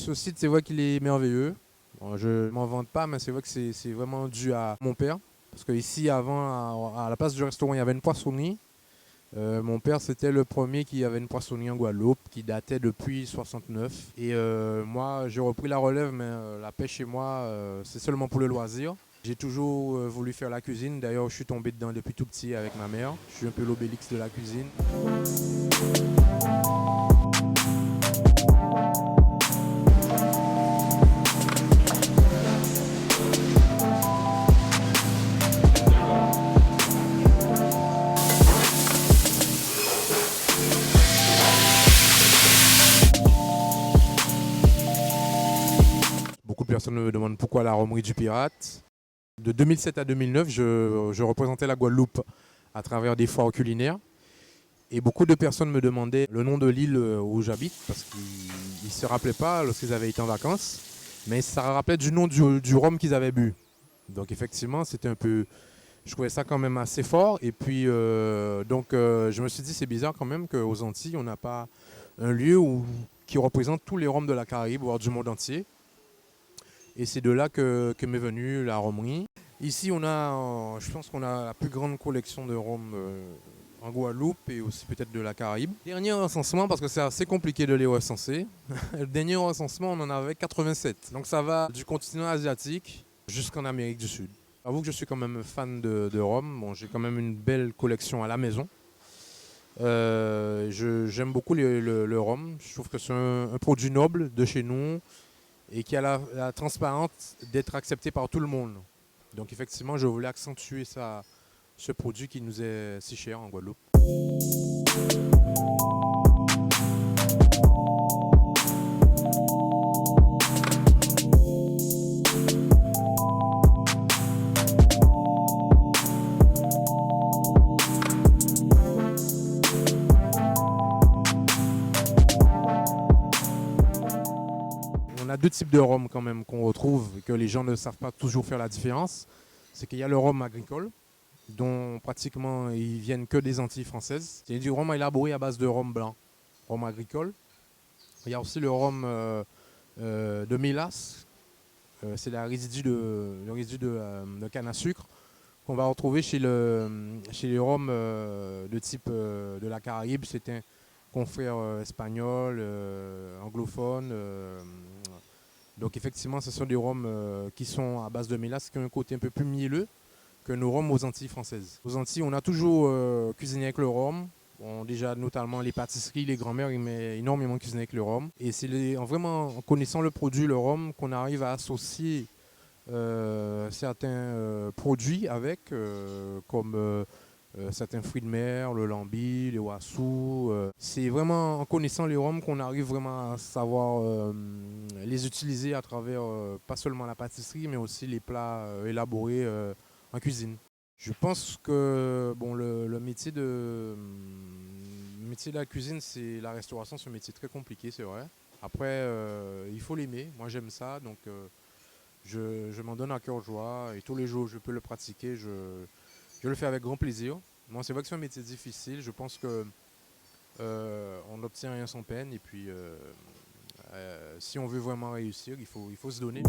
Ce site, c'est vrai qu'il est merveilleux. Bon, je ne m'en vante pas, mais c'est vrai que c'est vraiment dû à mon père. Parce qu'ici, avant, à la place du restaurant, il y avait une poissonnerie. Mon père, c'était le premier qui avait une poissonnerie en Guadeloupe, qui datait depuis 69. Et moi, j'ai repris la relève, mais la pêche chez moi, c'est seulement pour le loisir. J'ai toujours voulu faire la cuisine. D'ailleurs, je suis tombé dedans depuis tout petit avec ma mère. Je suis un peu l'Obélix de la cuisine. Beaucoup de personnes me demandent pourquoi la Romerie du Pirate. De 2007 à 2009, je représentais la Guadeloupe à travers des foires culinaires. Et beaucoup de personnes me demandaient le nom de l'île où j'habite, parce qu'ils ne se rappelaient pas lorsqu'ils avaient été en vacances. Mais ça rappelait du nom du rhum qu'ils avaient bu. Donc effectivement, c'était un peu... Je trouvais ça quand même assez fort. Et puis, je me suis dit, c'est bizarre quand même qu'aux Antilles, on n'a pas un lieu qui représente tous les rhums de la Caraïbe, voire du monde entier. Et c'est de là que m'est venue la romerie. Ici, je pense qu'on a la plus grande collection de rhum en Guadeloupe et aussi peut-être de la Caraïbe. Dernier recensement, parce que c'est assez compliqué de les recenser. Le dernier recensement, on en avait 87. Donc ça va du continent asiatique jusqu'en Amérique du Sud. J'avoue que je suis quand même fan de rhum. Bon, j'ai quand même une belle collection à la maison. J'aime beaucoup le rhum. Je trouve que c'est un produit noble de chez nous et qui a la transparence d'être accepté par tout le monde. Donc effectivement, je voulais accentuer ce produit qui nous est si cher en Guadeloupe. On a deux types de rhum quand même qu'on retrouve et que les gens ne savent pas toujours faire la différence. C'est qu'il y a le rhum agricole, dont pratiquement ils viennent que des Antilles françaises. C'est du rhum élaboré à base de rhum blanc, rhum agricole. Il y a aussi le rhum de mélasse, c'est le résidu de canne à sucre qu'on va retrouver chez les rhums de type de la Caraïbe. C'est un confrère espagnol, anglophone. Donc effectivement, ce sont des rhums qui sont à base de mélasse, qui ont un côté un peu plus mielleux que nos rhums aux Antilles françaises. Aux Antilles, on a toujours cuisiné avec le rhum. Bon, déjà, notamment les pâtisseries, les grands-mères, ils mettent énormément cuisiné avec le rhum. Et c'est vraiment en connaissant le produit, le rhum, qu'on arrive à associer certains produits avec, comme certains fruits de mer, le lambi, les wassous. C'est vraiment en connaissant les rhums qu'on arrive vraiment à savoir les utiliser à travers pas seulement la pâtisserie, mais aussi les plats élaborés en cuisine. Je pense que bon, le métier le métier de la cuisine, c'est la restauration, c'est un métier très compliqué, c'est vrai. Après, il faut l'aimer. Moi, j'aime ça, donc je m'en donne à cœur joie. Et tous les jours, je peux le pratiquer. Je le fais avec grand plaisir. Moi, c'est vrai que c'est un métier difficile. Je pense que on n'obtient rien sans peine. Et puis, si on veut vraiment réussir, il faut se donner.